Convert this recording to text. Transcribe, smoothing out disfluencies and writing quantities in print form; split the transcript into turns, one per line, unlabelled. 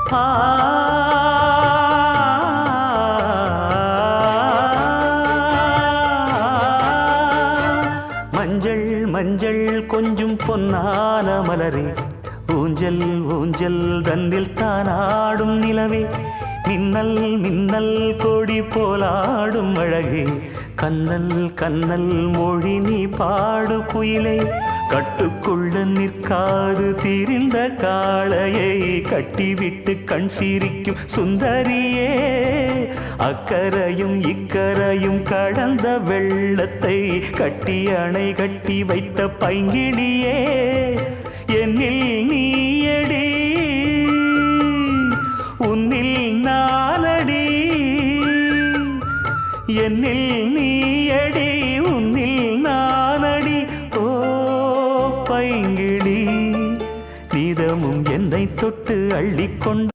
ஆ மஞ்சள் மஞ்சள் கொஞ்சம் பொன்னான மலரே, ஊஞ்சல் ஊஞ்சல் தன்னில் தானாடும் நிலவே, மின்னல் மின்னல் கொடி போலாடும் அழகே, கண்ணல் கண்ணல் மொழி நீ பாடு குயிலே, கட்டுக்குள்ள நிற்காது திரிந்த காளையை கட்டிவிட்டு கண் சிரிக்கும் சுந்தரியே, அக்கரையும் இக்கரையும் கடந்த வெள்ளத்தை கட்டி அணை கட்டி வைத்த பைங்கிளியே, என்னில் நீயடி உன்னில் நானடி, என்னில் நீயடி உன்னில் நானடி. ஓ பைங்கிளி, நீதமும் என்னை தொட்டு அள்ளிக்கொண்டு